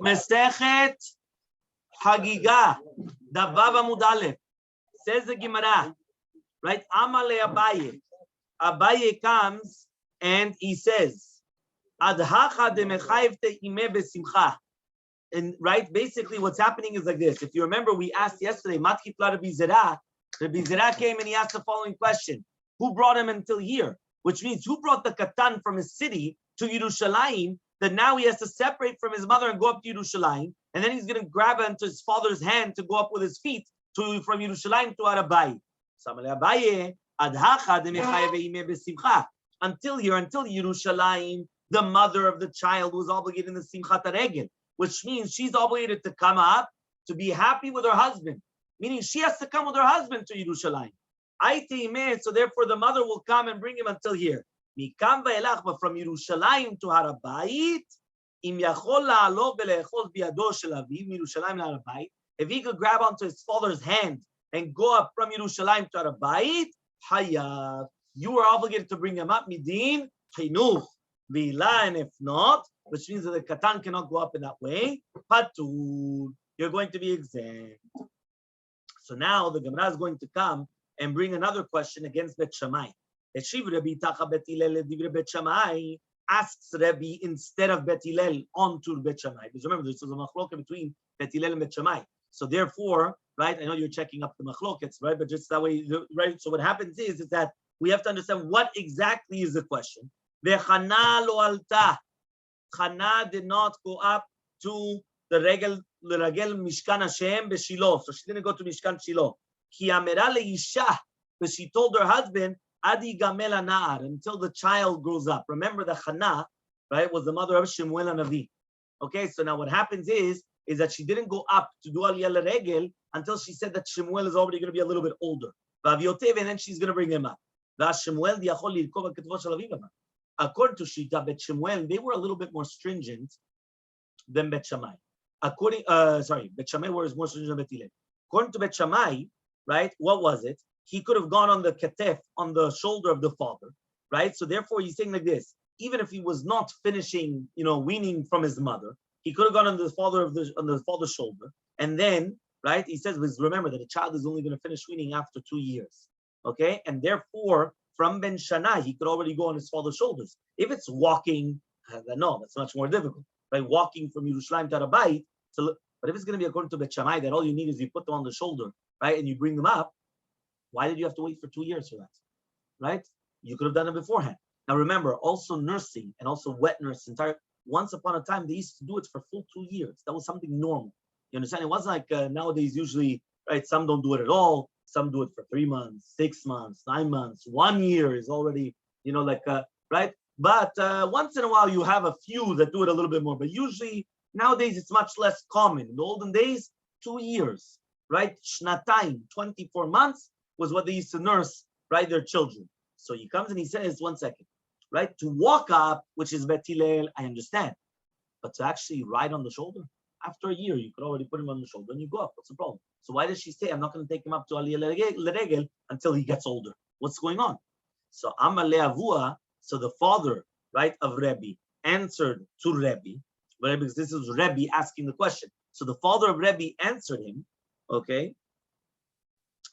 Masechet Chagigah Daf Amud Aleph. Says the Gemara, right? Amale Abaye. Abaye comes and he says, Adhacha de mechayvte ime besimcha. And right, basically what's happening is like this. If you remember, we asked yesterday, Matkitla Rabbi Zera. Rabbi Zera came and he asked the following question: who brought him until here? Which means who brought the katan from his city to Yerushalayim? That now he has to separate from his mother and go up to Yerushalayim, and then he's going to grab onto his father's hand to go up with his feet from Yerushalayim to Arabai. Until here, until Yerushalayim, the mother of the child was obligated in the Simchat HaRegel, which means she's obligated to come up to be happy with her husband, meaning she has to come with her husband to Yerushalayim. So therefore the mother will come and bring him until here. But from Yerushalayim to Harabayit, if he could grab onto his father's hand and go up from Yerushalayim to Harabayit, Hayav, you are obligated to bring him up, Midin, Chinuch, Vila, and if not, which means that the Katan cannot go up in that way, Patur, you're going to be exempt. So now the Gemara is going to come and bring another question against Bet Shammai. Asks Rabbi instead of Bet Hillel onto Bet Shammai. Because remember, this is a machloket between Bet Hillel and Bet Shammai. So therefore, right, I know you're checking up the machlokets, right? But just that way, right? So what happens is that we have to understand what exactly is the question. V'chana lo alta. Chana did not go up to the regel Mishkan Hashem b'Shilo. So she didn't go to Mishkan Shilo. Ki amera leisha, but she told her husband, Adi gamela na'ar, until the child grows up. Remember that Chana, right, was the mother of Shemuel Hanavi. Okay, so now what happens is that she didn't go up to do Aliyah L'Regel until she said that Shemuel is already going to be a little bit older. And then she's going to bring him up. According to Shita, Bet Shemuel, they were a little bit more stringent than Bet Shammai. Bet Shammai was more stringent than Bet Hillel. According to Bet Shammai, right, what was it? He could have gone on the ketef, on the shoulder of the father, right? So therefore, he's saying like this: even if he was not finishing, weaning from his mother, he could have gone on the father's shoulder, and then, right? He says, remember that a child is only going to finish weaning after 2 years, okay? And therefore, from Ben Shana, he could already go on his father's shoulders. If it's walking, no, that's much more difficult, right? Walking from Yerushalayim to Arabai. But if it's going to be according to Bet Shammai, that all you need is you put them on the shoulder, right, and you bring them up. Why did you have to wait for 2 years for that, right? You could have done it beforehand. Now remember, also nursing and also wet nursing. Once upon a time, they used to do it for full 2 years. That was something normal. You understand? It wasn't like nowadays. Usually, right? Some don't do it at all. Some do it for 3 months, 6 months, 9 months. 1 year is already, right? But once in a while, you have a few that do it a little bit more. But usually nowadays, it's much less common. In the olden days, 2 years, right? Shnatayim, 24 months. Was what they used to nurse, right, their children. So he comes and he says, 1 second, right, to walk up, which is Bet Hillel, I understand, but to actually ride on the shoulder, after a year, you could already put him on the shoulder and you go up. What's the problem? So why does she say, I'm not going to take him up to Aliyah L'Regel until he gets older? What's going on? So Amalei Avua, so the father, right, of Rebbe answered to Rebbe, because this is Rebbe asking the question. So the father of Rebbe answered him, okay.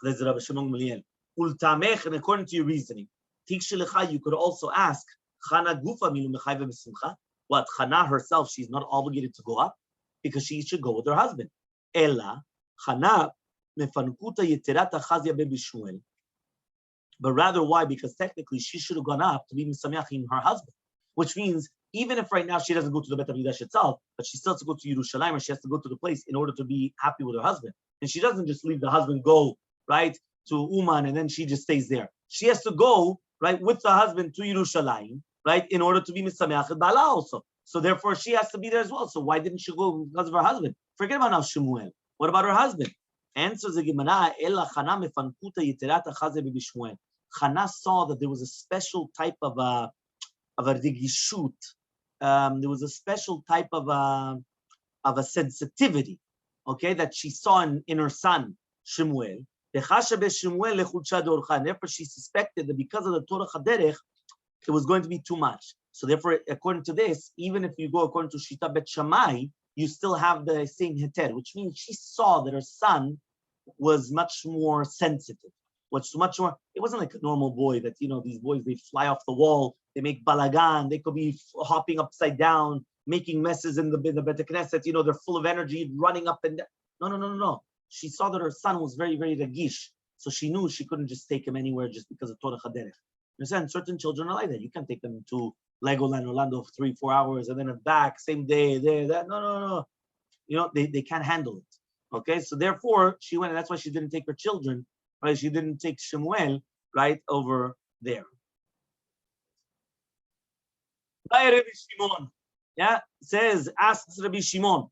There's Rabbi Shimon Gamliel. Ultamech, and according to your reasoning, you could also ask, Chana Gufa milu mechayve b'simcha. What, Chana herself, she's not obligated to go up because she should go with her husband. Ella, Chana mefankuta yetirat achazia bebi Shmuel. But rather, why? Because technically she should have gone up to be misamyachim her husband, which means even if right now she doesn't go to the Bet HaMikdash itself, but she still has to go to Yerushalayim, or she has to go to the place in order to be happy with her husband. And she doesn't just leave the husband go, right, to Uman, and then she just stays there. She has to go, right, with the husband to Yerushalayim, right, in order to be Misameach Bala also. So therefore, she has to be there as well. So why didn't she go because of her husband? Forget about now Shemuel. What about her husband? Answers the Gemara, Ella Chana mefankuta yiterat achaze b'Shmuel. Chana saw that there was a special type of a regishut. There was a special type of a sensitivity, okay, that she saw in her son Shemuel. And therefore she suspected that because of the Torah Chaderech, it was going to be too much. So therefore, according to this, even if you go according to Shita Bet Shammai, you still have the same heter, which means she saw that her son was much more sensitive. What's much more, it wasn't like a normal boy that, these boys, they fly off the wall, they make balagan, they could be hopping upside down, making messes in the Bet Knesset, they're full of energy, running up and down. No. She saw that her son was very, very ragish. So she knew she couldn't just take him anywhere just because of Torah Chaderech. You understand? Certain children are like that. You can't take them to Legoland Orlando for 3-4 hours and then back, same day, there, that. No. They can't handle it. Okay, so therefore she went, and that's why she didn't take her children, right? She didn't take Shemuel, right, over there. Rabbi Shimon, says, asks Rabbi Shimon,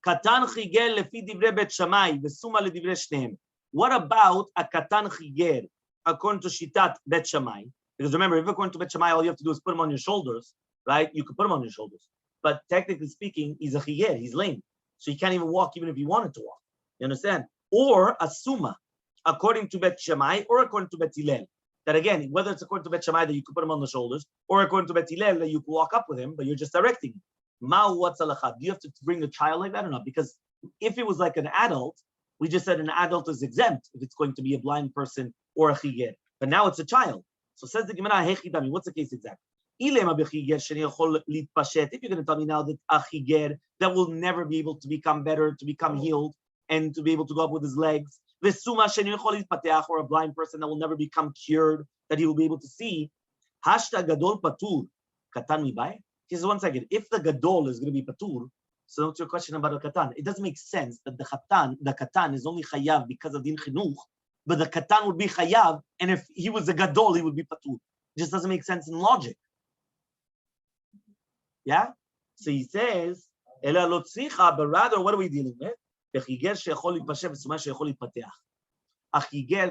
Katan Chigel lefi divrei Bet Shammai, v'suma ledivrei shneim. What about a Katan Chigel according to Shitat Bet Shammai? Because remember, if according to Bet Shammai, all you have to do is put him on your shoulders, right? You could put him on your shoulders. But technically speaking, he's a Chigel, he's lame. So he can't even walk even if he wanted to walk. You understand? Or a Suma, according to Bet Shammai or according to Bet Hillel. That again, whether it's according to Bet Shammai that you could put him on the shoulders, or according to Bet Hillel that you could walk up with him, but you're just directing him. Ma'u what's halakha? Do you have to bring a child like that or not? Because if it was like an adult, we just said an adult is exempt if it's going to be a blind person or a chiger. But now it's a child. So says the Gemara, Hechidami, what's the case exactly? If you're going to tell me now that a chiger that will never be able to become better, to become healed, and to be able to go up with his legs, or a blind person that will never become cured, that he will be able to see, hashta gadol patur, katan mibai. He says, 1 second, if the gadol is going to be patur, so what's your question about a katan? It doesn't make sense that the katan is only chayav because of din chinuch, but the katan would be chayav, and if he was a gadol, he would be patur. It just doesn't make sense in logic. Yeah? So he says, Ela lo tzricha, but rather, what are we dealing with? A chiger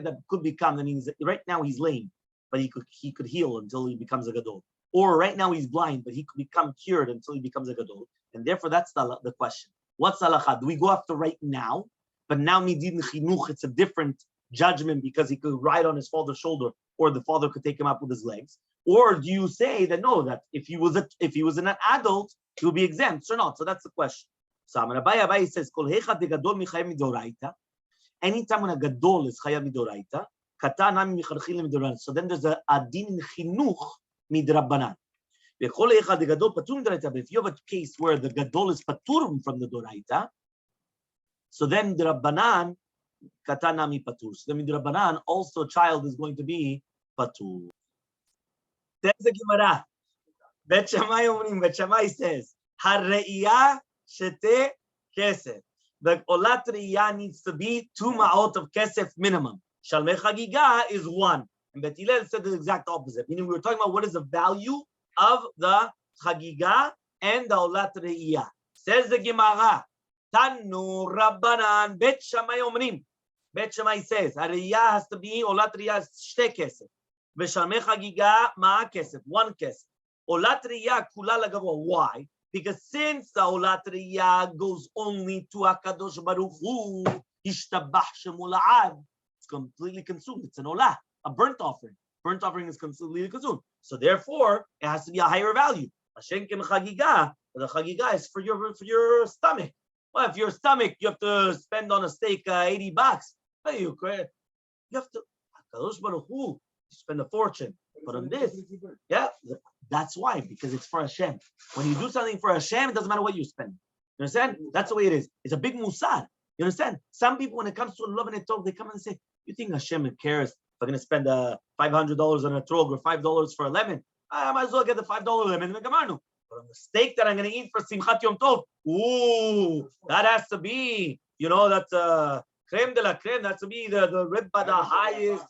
that could become, that means right now he's lame, but he could heal until he becomes a gadol. Or right now he's blind, but he could become cured until he becomes a gadol. And therefore, that's the question. What's halakha? Do we go after right now? But now midin chinuch, it's a different judgment because he could ride on his father's shoulder, or the father could take him up with his legs. Or do you say that no, that if he was an adult, he would be exempt or not? So that's the question. So Abai says, Kol hecha de gadol michayim midoraita. Anytime when a gadol is chayav midoraita, katan ami micharchil midoraita. So then there's a din chinuch midrabanan. But if you have a case where the gadol is paturum from the doraita, so then the rabbanan katan ami patur. So then the rabbanan also child is going to be patur. There's the Gemara. Bet Shammai says, Harreiyah shete kesef. The olat reiyah needs to be 2 ma'ot of kesef minimum. Shalmei Hagigah is 1. And Bet Hillel said the exact opposite. Meaning we were talking about what is the value of the Hagigah and the olat reiyah. Says the Gemara, Tanu Rabbanan Bet Shammai omrim. Bet Shammai says, Harreiyah has to be, olat reiyah is shte kesef. V'shalmei Hagigah ma'a kesef, 1 kesef. Olat reiyah kula lagavua. Why? Because since the olat reiyah goes only to HaKadosh Baruch Hu, ishtabach shemu la'ad, it's completely consumed. It's an olah, a burnt offering. Burnt offering is completely consumed. So therefore, it has to be a higher value. Hashenkem Chagigah, the Chagigah is for your stomach. Well, if your stomach, you have to spend on a steak $80. You have to, HaKadosh Baruch Hu, spend a fortune. But on this, that's why, because it's for Hashem. When you do something for Hashem, it doesn't matter what you spend. You understand? That's the way it is. It's a big musar. You understand? Some people, when it comes to love and etrog, they come and say, you think Hashem cares if I'm going to spend $500 on a etrog or $5 for a lemon? I might as well get the $5 lemon in the Gamarnu. But on the steak that I'm going to eat for Simchat Yom Tov, that has to be, that creme de la creme, that has to be the rib by the highest,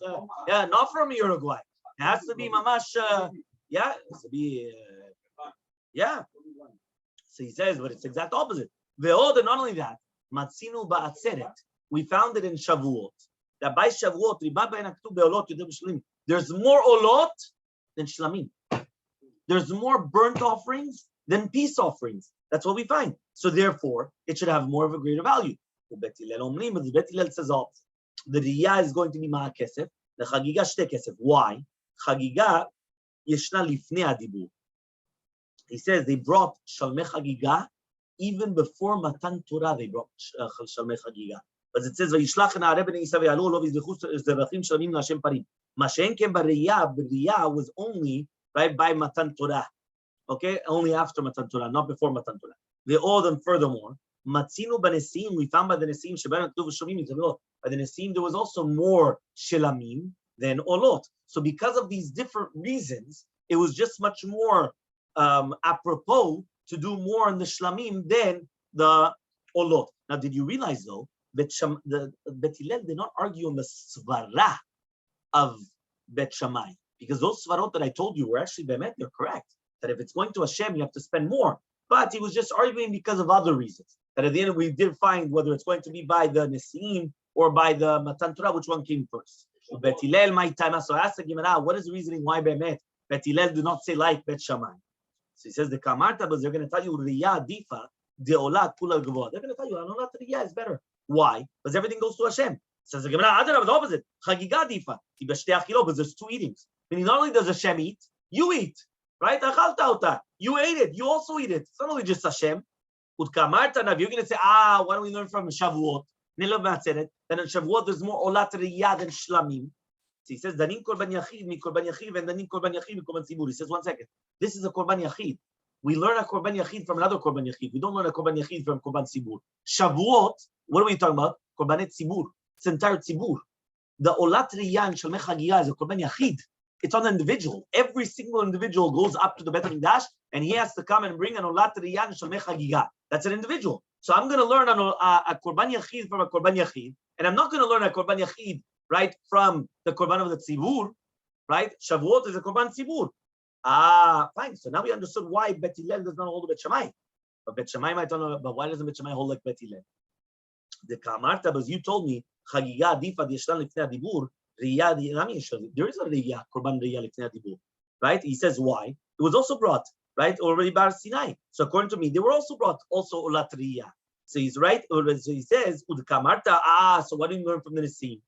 not from Uruguay. It has to be mamash, it has to be, So he says, but it's the exact opposite. Ve'od, and not only that, matzinu ba'atzeret, we found it in Shavuot. That by Shavuot, there's more olot than shlamim. There's more burnt offerings than peace offerings. That's what we find. So therefore, it should have more of a greater value. But the Bet Hillel says the riyah is going to be ma'a kesef, the Hagigah shte kesef. Why? Hagigah yeshna lifnei adibur. He says they brought Shalmei Chagigah even before Matan Torah. They brought Shalmei Chagigah. But it says, "Vayishlach na'arei bnei Yisrael v'yalu lo v'yizbechu zebachim shlamim l'Hashem parim." Mashen ken b'riyah was only right by Matan Torah. Okay, only after Matan Torah, not before Matan Torah. They all them furthermore. Matzinu b'nesim, we found by the nesim sheben k'tuv shlamim. By the nesim there was also more shlamim than olot. So because of these different reasons, it was just much more apropos to do more in the shlamim than the olot. Now, did you realize though? Bet Hillel did not argue on the svara of Bet Shammai, because those svarot that I told you were actually bemet, they're correct. That if it's going to Hashem, you have to spend more. But he was just arguing because of other reasons. That at the end we did find whether it's going to be by the Nesim or by the Matan Torah, which one came first. Bet Hillel, my time. So I asked the Gemara, what is the reasoning why bemet Bet Hillel do not say like Bet Shammai? So he says the Kamarta, but they're going to tell you Riyah Difa Deolat Pula Gavoa. They're going to tell you Anolat Riyah is better. Why? Because everything goes to Hashem. Says the Gemara, Adar, the opposite. Hagigah Difa. Because there's two eatings. Meaning not only does Hashem eat, you eat. Right? You ate it. You also eat it. It's not only just Hashem. Utkamarta, if you're going to say, why don't we learn from Shavuot? Then in Shavuot, there's more Olat Riyah than Shlamim. So he says, Danin Korban Yachid, mi Korban Yachid, and Danin Korban Yachid, mi Korban Tzibur. He says, 1 second. This is a Korban Yachid. We learn a Korban Yachid from another Korban Yachid. We don't learn a Korban Yachid from Korban Tzibur. Shavuot, what are we talking about? Korbanet Tzibur. It's entire Tzibur. The Olat Riyah and Shalmei Chagigah is a Korban Yachid. It's on the individual. Every single individual goes up to the Bet HaMikdash and he has to come and bring an Olat Riyah and Shalmei Chagigah. That's an individual. So I'm going to learn a Korban Yachid from a Korban Yachid, and I'm not going to learn a Korban Yachid, right, from the Korban of the Tzibur, right? Shavuot is a Korban Tzibur. Fine. So now we understood why Bet Hillel does not hold Bet Shammai. But Bet Shammai might not know, but why doesn't Bet Shammai hold like Bet Hillel? The Kamarta, because you told me, Hagigah Daf Yeshlan Lifnei Dibur, Riyah Yeshlan. There is a Riyah, Korban Riyah Lifnei Dibur, right? He says why? It was also brought, right, already Bar Sinai. So according to me, they were also brought, also Olat Riyah. So he's right. So he says, Ud Kamarta, so what do you learn from the Nesim?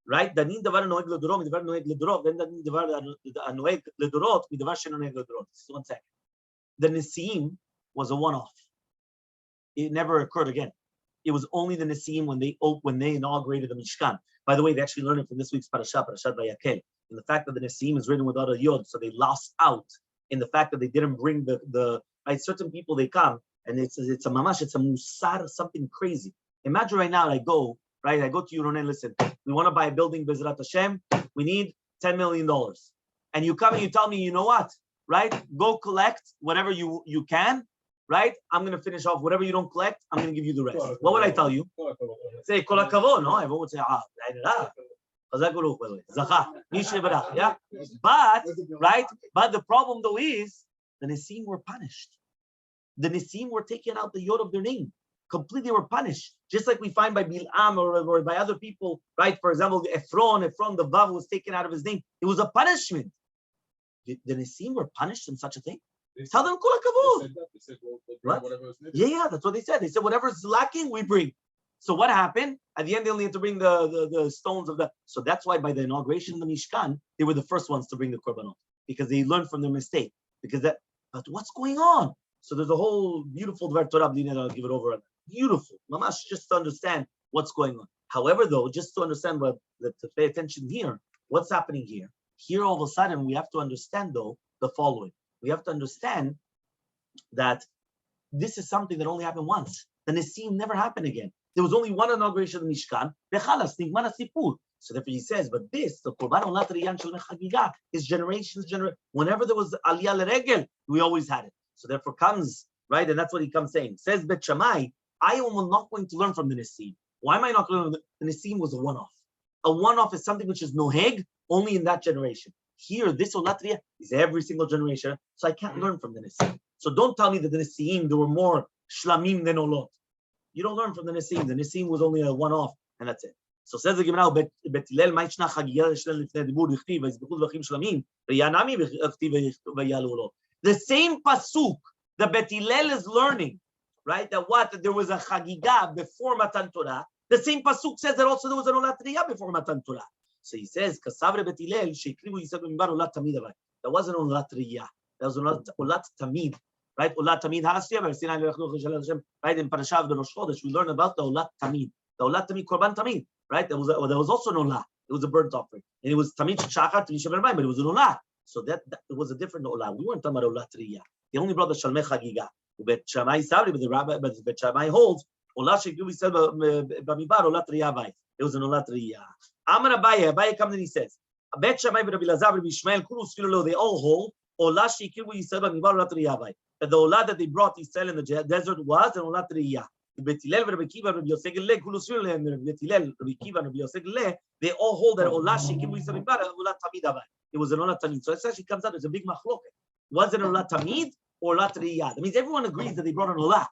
Right? Danin davar noeg ledorot, davar noeg ledorot, then danin davar noeg ledorot, davar sheno noeg ledorot. 1 second. The Nesim was a one-off. It never occurred again. It was only the Nesim when they inaugurated the Mishkan. By the way, they actually learned it from this week's parashat Vayakel. And the fact that the Nesim is written without a yod, so they lost out in the fact that they didn't bring the right. Certain people they come and it's a mamash, it's a musar, something crazy. Imagine right now I go to you, Ronen, listen, we want to buy a building, Bezrat Hashem, we need $10 million. And you come and you tell me, you know what, right? Go collect whatever you can, right? I'm going to finish off whatever you don't collect, I'm going to give you the rest. What would I tell you? Say, kol hakavod, no? Everyone would say, yeah? But the problem though is, the Nesim were punished. The Nesim were taken out the yod of their name. Completely were punished, just like we find by Bil'am or by other people, right? For example, Ephron, the Vav was taken out of his name. It was a punishment. The Nesim were punished in such a thing. Tell them kol hakavod. Yeah, that's what they said. They said whatever's lacking, we bring. So what happened? At the end, they only had to bring the stones of the. So that's why by the inauguration of the Mishkan, they were the first ones to bring the korbanot, because they learned from their mistake. But what's going on? So there's a whole beautiful Dvar Torah. I'll give it over. Beautiful, mamash, just to understand what's going on. However, though, just to understand to pay attention here, what's happening here? Here, all of a sudden, we have to understand, though, the following. We have to understand that this is something that only happened once. The Nesim never happened again. There was only one inauguration of the Mishkan. So therefore he says, but this, the Korban Olat Riyah Shalmei Chagigah, is generations. Whenever there was Aliyah L'Regel, we always had it. So therefore comes, right, and that's what he comes saying. Says Bet Shammai, I am not going to learn from the Nesim. Why am I not going to learn? The Nesim was a one-off. A one-off is something which is noheg only in that generation. Here, this Olat Riyah is every single generation, so I can't learn from the Nesim. So don't tell me that the Nesim, there were more shlamim than olot. You don't learn from the Nesim. The Nesim was only a one-off, and that's it. So says the Gemara, Bet Hillel, Ma'ishna Hagigah Daf Lifnei Dibur Dichtiv V'Yizbechu Zvachim Shlamim Riyah Nami V'Chtiv V'Yalu Olot. The same pasuk that Bet Hillel is learning, right? That there was a Hagigah before Matan Torah. The same pasuk says that also there was an Olat Riyah before Matan Torah. So he says, Kasavre Bet Hillel Sheikrivu Yisad B'Midbar Olat Tamid Avai. That wasn't Olat Riyah. That was Olat Tamid. right? Olat Tamid Ha'asiyah, right? In Parashat of the Rosh Chodesh, we learn about the Olat Tamid. The Olat Tamid, Korban Tamid, right? There was also an Olah. It was a burnt offering. And it was Tamid Shachar, Tamid Shemer Mayim, but it was an Olah. So that it was a different Olah. We weren't talking about Olat Triyah. They only brought the Shalmei Chagigah. Bet Shammai Sabri, but the rabbi, but Bet Shammai holds, Olah Shekyu, said, Bamibar, Olat Triyah Bay. It was an Olat Triyah. Amar Abaye comes and he says, Bet Shammai, Rabbi Lazar, Rabbi Ishmael, Kulus Filolo, they all hold, Olah Shekyu, said, Bamibar, Olat Triyah Bay. That the Olah that they brought Israel in the desert was an Olat Triyah. Betilel, Rabbi Kiva, Rabbi Yosef Gile, Kulus Filolo, and Betilel, Rabbi Kiva, Rabbi Yosef Gile, they all hold that Olah Shekyu, said, Bamibar, Olat Tamid Bay. It was an Olat Tamid. So it actually comes out, it's a big machloket. Was it an Olat Tamid or Olat Triyah? That means everyone agrees that they brought an Olah.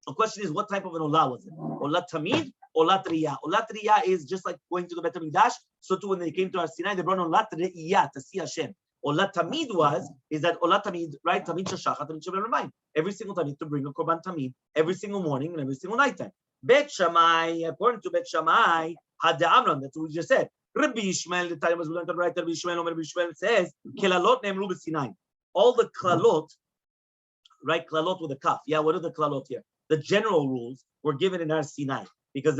The question is, what type of an Olah was it? Olat Tamid or Olat Triyah? Olat Triyah is just like going to the Bet HaMikdash. So too, when they came to Har Sinai, they brought an Olat Triyah to see Hashem. Olat Tamid is that Olat Tamid, right? Tamid Shashachat, Tamid Shemer Mayim. Every single Tamid to bring a Korban Tamid, every single morning and every single night time. Bet Shammai, according to Bet Shammai, had the Amram, that's what we just said. Rabbi Ishmael, the time was learned to write. Rabbi Ishmael says, Kelalot nemru b'Sinai. All the klalot, right? Klalot with a kaf. Yeah, what are the klalot here? The general rules were given in Har Sinai,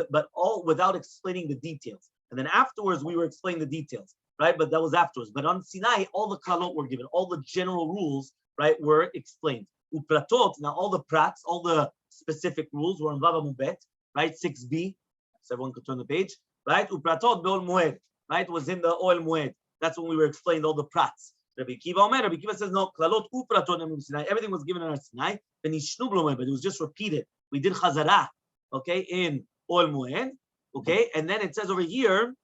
but all without explaining the details. And then afterwards, we were explaining the details, right? But that was afterwards. But on Sinai, all the klalot were given. All the general rules, right, were explained. Upratot, now all the prats, all the specific rules were on Vav Mubet, right? 6b. So everyone could turn the page, right? Upratot be'ol moed. Right, was in the oil mued. That's when we were explaining all the prats. Rabbi Kiva says no. Klalot upratot nemru b'Sinai. Everything was given in Har Sinai. Then Nishnu b'lo mued, but it was just repeated. We did chazara, okay, in oil mued, okay, and then it says over here.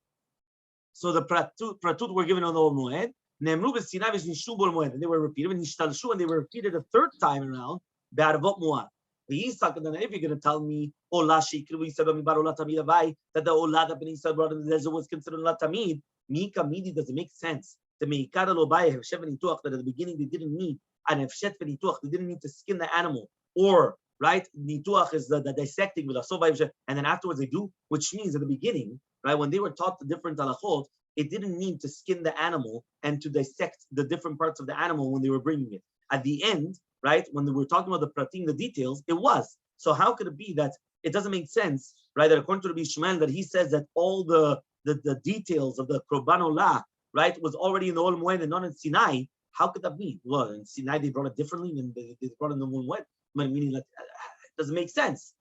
So the pratut were given on the oil mued. Nemru b'Sinai v'Nishnu b'lo mued, and they were repeated. And Nishtalshu, and they were repeated a third time around. Be'arvot muad. If you're going to tell me that the Olah that Ben Yisrael brought in the desert was considered Olah Tamid, Mika Midi doesn't make sense. The Meikar Lobai Hefshet V'Nituach, that at the beginning they didn't need an Hefshet V'Nituach, they didn't need to skin the animal, or right, Nituach is the dissecting with a and then afterwards they do, which means at the beginning, right, when they were taught the different halachot, it didn't need to skin the animal and to dissect the different parts of the animal when they were bringing it. At the end, right, when we were talking about the pratim, the details, it was. So how could it be that it doesn't make sense, right, that according to Rabbi Ishmael, that he says that all the details of the Korban Olah, right, was already in the Ol Moed and not in Sinai? How could that be? Well, in Sinai they brought it differently than they brought it in the Ol Moed, meaning that it doesn't make sense.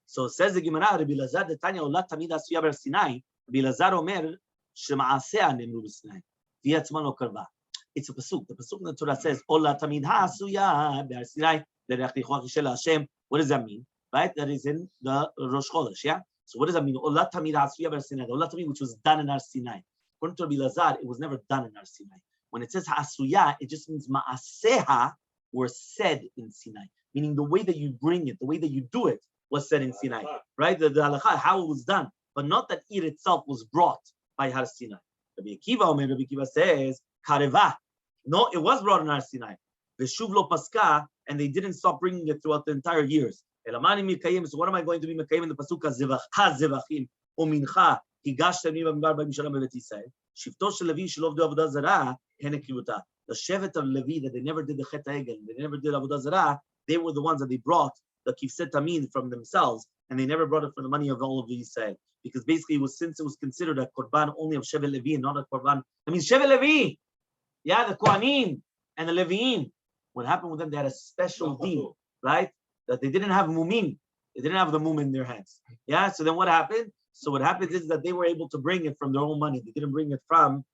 So says the Gemara, Rabbi Lazar, the Tanya Olah Tamid Asuyah Ber Sinai, Rabbi Lazar Omer, Shema'aseh Nemru b'Sinai, V'yatzman lo karva. It's a pasuk. The pasuk in the Torah says, Olah Tamid Ha'asuyah Ber Sinai, L'Reach Nichuach Shel Hashem. What does that mean? Right? That is in the Rosh Chodesh, yeah? So what does that mean? Olah Tamid Ha'asuyah Ber Sinai. The Olah Tamid, which was done in Har Sinai. According to Rabbi Lazar, it was never done in Har Sinai. When it says Ha'asuyah, it just means Ma'aseha were said in Sinai. Meaning the way that you bring it, the way that you do it was said in Sinai. Right? The halakha, how it was done. But not that it itself was brought by Har Sinai. Rabbi Akiva says, Kareva. No, it was brought in Har Sinai. Veshuv lo paska, and they didn't stop bringing it throughout the entire years. Elamani mikayim. So what am I going to be mikayim in the pasuk ha-zevachim umincha higashtem li b'midbar b'mishalam b'vet Yisrael. Shivto shel Levi shelo avdu avodah zara hene kiluta. The shevet of Levi that they never did the chet ha'egel, they never did avodah zara. They were the ones that they brought the kifset tamid from themselves, and they never brought it for the money of all of the Yisrael. Because basically, since it was considered a korban only of shevet Levi and not a korban. I mean, shevet Levi. Yeah, the Kohanim and the Leviim. What happened with them? They had a special deal, right? That they didn't have mumin. They didn't have the mum in their hands. Yeah. So then what happened? So what happened is that they were able to bring it from their own money. They didn't bring it from,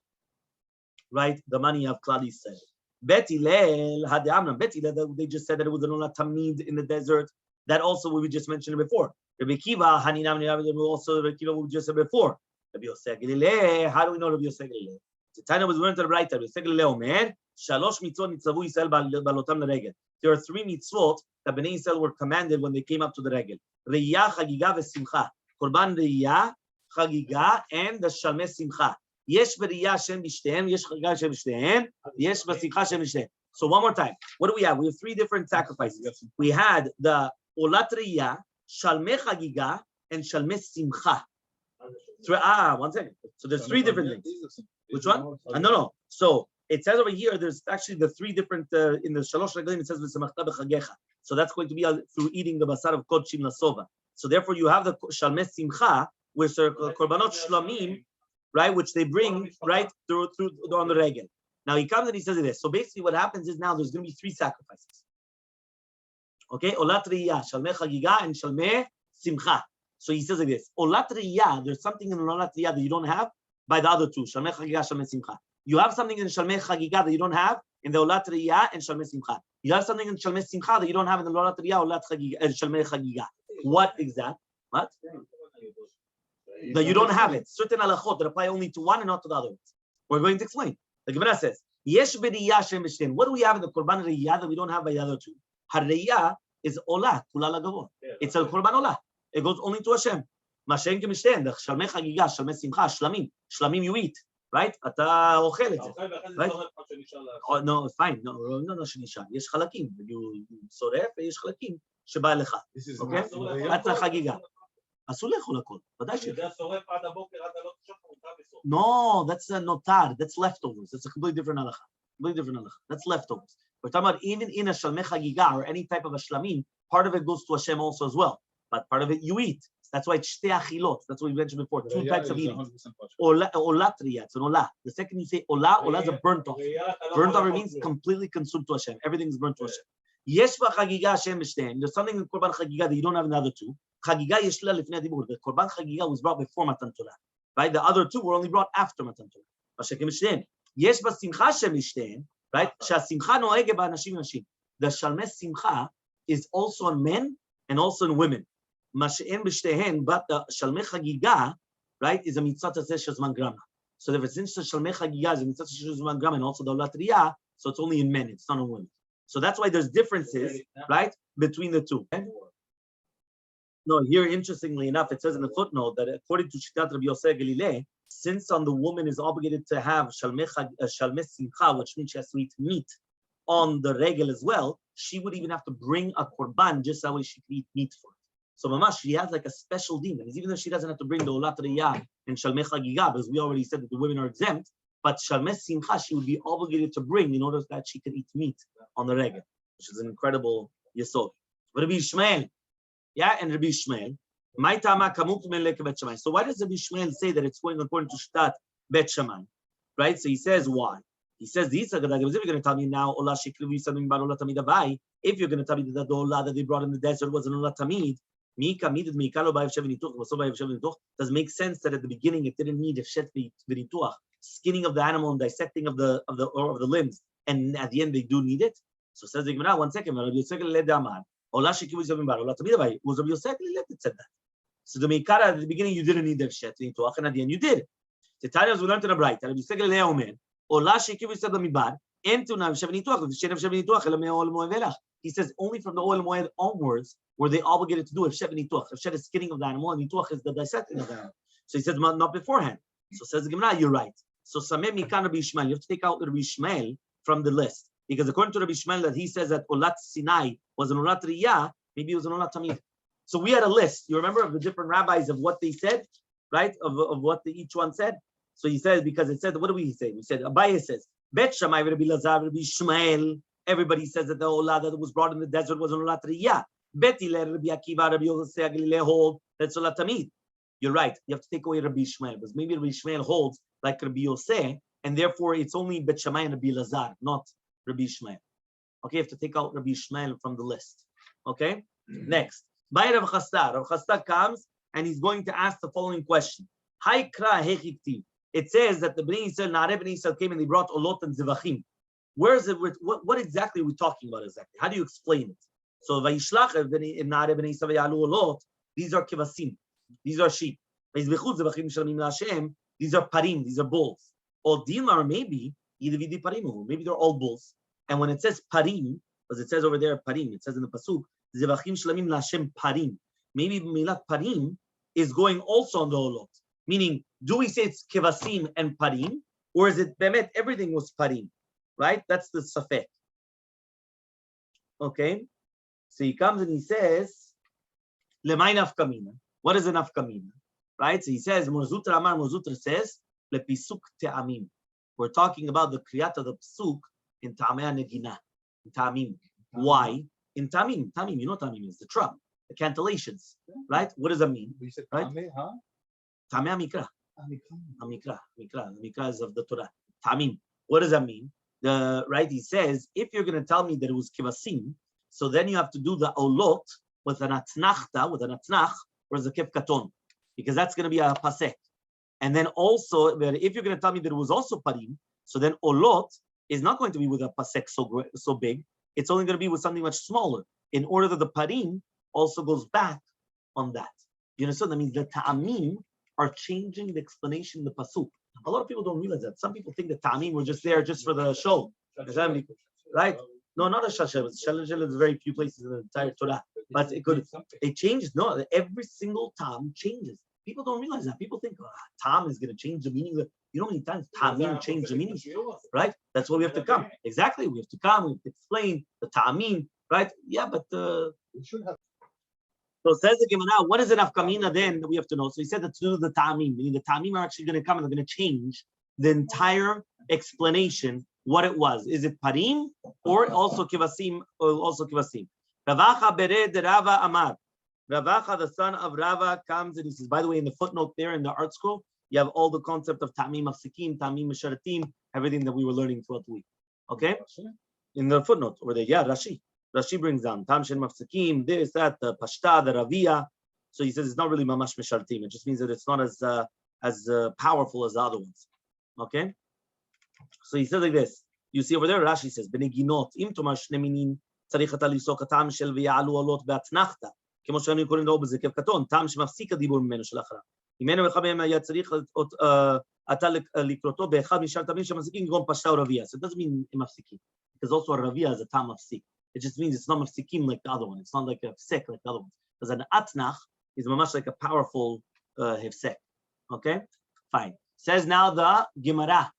right, the money of Klal Yisrael. Bet Hillel had the Amram. Bet Hillel, they just said that it was an Olah Tamid in the desert. That also we just mentioned it before. Rabbi Kiva, Haninam, also Rabbi Kiva, we just said before. Rabbi Yosef Galilei. How do we know Rabbi Yosef Galilei? The Tanya was learned to the right. Rabbi Yosef Galilei Omer, Shalosh mitzvot nitzavu Yisrael balotam l'regel. There are 3 mitzvot that Bnei Yisrael were commanded when they came up to the regel. Re'iyah, Hagigah, v'simcha. Korban Re'iyah, Hagigah, and the Shalmei Simcha. Yesh b'Re'iyah Shem b'shtehem, yesh Hagigah Shem b'shtehem, yesh b'simcha Shem b'shtehem. So one more time. What do we have? We have 3 different sacrifices. We had the Olat Re'iyah, Shalmei Hagigah, and Shalmei Simcha. 1 second. So there's 3 different things. Which one? No. So it says over here, there's actually the three different, in the Shalosh Regalim, it says, V'semachta b'chagecha. So that's going to be through eating the basar of Kodshim Lasova. So therefore, you have the Shalmei Simcha, which are Korbanot Shlamim, right, which they bring, right, through on the Regel. Now he comes and he says this. So basically what happens is now there's going to be three sacrifices. Okay, Olat Riyah, Shalmei Chagigah, and Shalmei Simcha. So he says like this, Olat Riyah, there's something in Olat Riyah that you don't have by the other two, Shalmei Chagigah, Shalmei Simcha. You have something in Shalmei Chagigah that you don't have in the Olat Riyah and Shalmei Simcha. You have something in Shalmei Simcha that you don't have in the Olat Riyah, Olat Chagigah, and Shalmei Chagigah. What is that? What? That you don't have it. Certain halachot that apply only to one and not to the other ones. We're going to explain. The Gemara says, Yesh b'riyah shem b'shtem. What do we have in the Korban Riyah that we don't have by the other two? Har-Riyah is Olah, Kula Lagavor. It's a Korban Olah. It goes only to Hashem. Mashen k'mishten, the Shalmei Chagigah, Shalmei Simcha, Shlamim. Shlamim you eat, right? אתה אוכל את זה. Right? Oh, no, fine. No, שנשאר. יש חלקים. You שורף ויש חלקים שבא לך. Okay? that's a חגיגה. אסור לאכול הכל. ודאי ש... No, that's a notar. That's leftovers. That's a completely different halacha. That's leftovers. We're talking about even in a Shalmei Chagigah or any type of a shlamim, part of it goes to Hashem also as well. But part of it you eat. That's why it's shtei achilot. That's what we mentioned before. Two types of eating. Olat riyah. It's an olah. The second you say olah is a burnt off. Burnt off means completely consumed to Hashem. Everything's burnt to Hashem. Yesh v'chagigah Hashem b'shtem. There's something in Korban Chagigah that you don't have in the other two. Chagigah yesh la lifnei dibur. The Korban Chagigah was brought before Matan Torah. Right? The other two were only brought after Matan Torah. Masechet b'shtem. Yesh v'simcha Hashem b'shtem. Right? Sha'simcha noege ba'anashim v'nashim. The Shalmei Simcha is also on men and also in women. Mashe'en b'shtehen, but the Shalmei Chagigah, right, is a mitzvah shezman grama. So if it's in the Shalmei Chagigah is a mitzvah shezman grama, and also the Olat Riyah, so it's only in men, it's not in women. So that's why there's differences, right, between the two. Okay? No, here, interestingly enough, it says in the footnote that according to Shitat Rabbi Yosef Galilei, since on the woman is obligated to have Shalmei Simcha, which means she has to eat meat on the regel as well, she would even have to bring a korban just that way she could eat meat for it. So Mamash, she has like a special din. And even though she doesn't have to bring the Olat Riyah and Shalmei Chagigah, because we already said that the women are exempt, but Shalmei Simcha she would be obligated to bring in order that she could eat meat on the regel, which is an incredible yesod. Rabbi Ishmael, yeah, and Rabbi Ishmael. So why does Rabbi Ishmael say that it's going according to Shtat Bet Shammai? Right? So he says why? He says these are if you're going to tell me now, something about Olah Tamid, if you're going to tell me that the Olah that they brought in the desert was an Olah Tamid, does make sense that at the beginning it didn't need skinning of the animal and dissecting of the limbs, and at the end they do need it. So says the Gemara, 1 second, was Rabbi Yosef that said that. So the Meikara at the beginning you didn't need the Shet Nituach, and at the end you did. The Tanya we learned in the Bright. Rabbi Yosef Omer, Olah shekivu yisad b'midbar, en tu nav shev nituach, v'shen shev nituach ela me'ol moed velach. He says only from the oil moed onwards were they obligated to do if shev nituach. If shev is skinning of the animal, and nituach is the dissecting of the animal. So he says not beforehand. So says the Gemara, you're right. So sameh mikan Rabbi Ishmael, you have to take out Rabbi Ishmael from the list, because according to Rabbi Ishmael that he says that Olat Sinai was an Olat Riyah, maybe it was an Olat Tamid. So we had a list. You remember of the different rabbis of what they said, right? Of what each one said. So he says, because it said, what do we say? We said, Abaye says, Bet Shammai, Rabbi Lazar, Rabbi Ishmael. Everybody says that the Olah that was brought in the desert was an Olat Riyah. Bet Hillel, Rabbi Akiva, Rabbi Yosef Galilei hold that's Olat Tamid. You're right. You have to take away Rabbi Ishmael, because maybe Rabbi Ishmael holds like Rabbi Yosef, and therefore it's only Bet Shammai and Rabbi Lazar, not Rabbi Ishmael. Okay, you have to take out Rabbi Ishmael from the list. Okay? Next. By Rav Chasta. Rav Chasta comes and he's going to ask the following question. It says that the Bnei Yisrael, Na'arei Bnei Yisrael came and they brought Olot and Zivachim. Where is it? What exactly are we talking about exactly? How do you explain it? So Vayishlach Na'arei Bnei Yisrael Yalu Olot. These are kivasim. These are sheep. These are parim. These are bulls. Or dimar maybe maybe they're all bulls. And when it says parim, as it says over there parim, it says in the pasuk zevachim shlamim laShem parim. Maybe milat parim is going also on the olot. Meaning, do we say it's kevasim and parim, or is it bemet everything was parim? Right? That's the safek. Okay. So he comes and he says, lemay nafkamina. What is a nafkamina? Right? So he says, Morzutra Amar Morzutra says, lepisuk te'amim. We're talking about the kriyat of the psuk in Ta'amei Negina, in Ta'amim. Why? In Ta'amim, you know Ta'amim is the trap, the cantillations, right? What does that mean? Right? Ta'amei Mikra. Mikra is of the Torah. Ta'amim. What does that mean? Right? He says, if you're going to tell me that it was kivasim, so then you have to do the olot with an atnach, whereas the kef katon, because that's going to be a pasek. And then also, if you're going to tell me that it was also parim, so then olot is not going to be with a pasek so big. It's only going to be with something much smaller, in order that the parim also goes back on that. You understand? That means the ta'amim are changing the explanation in the pasuk. A lot of people don't realize that. Some people think that ta'amim were just there just for the show. Right? No, not a shashel. Shashel is very few places in the entire Torah. But it changes. No, every single tam changes. People don't realize that. People think tam is going to change the meaning. You know how many times ta'amim change the meaning? Right? That's why we have to come. Exactly. We have to come. We have to explain the ta'amim. Right? Yeah, but we should have. So says the Gemara, what is an afkamina then that we have to know? So he said that to do the ta'amim, meaning the ta'amim are actually going to come and they're going to change the entire explanation, what it was. Is it parim or also kivasim? Ravacha bered Rava Amar. Ravacha, the son of Rava, comes and he says, by the way, in the footnote there in the art scroll, you have all the concept of ta'amim mafsikim, ta'amim masharatim, everything that we were learning throughout the week. Okay? In the footnote over there, yeah, Rashi brings down Tam Shen Mafsakim, this, that, the Pashta, the Ravia. So he says it's not really Mamash Meshartim. It just means that it's not as powerful as the other ones. Okay? So he says like this. You see over there, Rashi says, Beneginot, Im Tomar Shneminin, Tzarich Ata Lisok Tam Shel V'Ya'alu Alot Be'atnachta. כמו שאנו קוראים לו בזה כקטון, טעם שמפסיק הדיבור ממנו של אחריו. ממנו אחד מהם היה צריך אתה לקרותו באחד משאר טעמים שמפסיקים כגון פשטה או רבייה. So it doesn't mean מפסיקים. Because also a ravia is a tam mafsik. It just means it's not mafsikim like the other one. It's not like a hefsek like the other one. Because an atnach is much like a powerful hefsek. Okay? Fine. Says now the Gemara.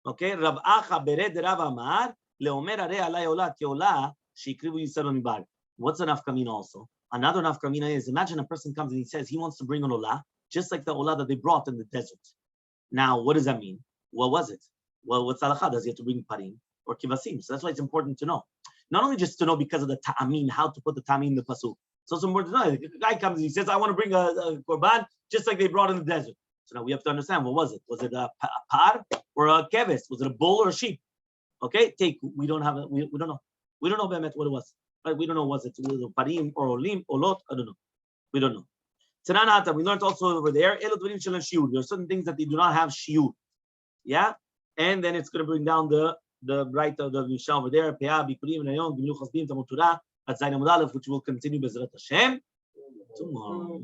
Okay? Rav Acha bered Rav Amar leomer arei alay ola ki ola sheikrivu yisrael mibar. What's an afkamina also? Another nafkamina is, imagine a person comes and he says he wants to bring an olah, just like the olah that they brought in the desert. Now, what does that mean? What was it? Well, what's halakha? Does he have to bring parim or kivasim? So that's why it's important to know. Not only just to know because of the ta'amim, how to put the ta'amim in the pasuk. It's also important to know. The guy comes and he says, I want to bring a korban, just like they brought in the desert. So now we have to understand, what was it? Was it a par or a keves? Was it a bull or a sheep? Okay, we don't know. We don't know Bemet what it was. Right? We don't know, was it parim or olim, olot? I don't know. We don't know. Tananata, we learned also over there, there are certain things that they do not have shiur. Yeah? And then it's going to bring down the right of the Mishnah over there, which will continue Bezrat Hashem tomorrow.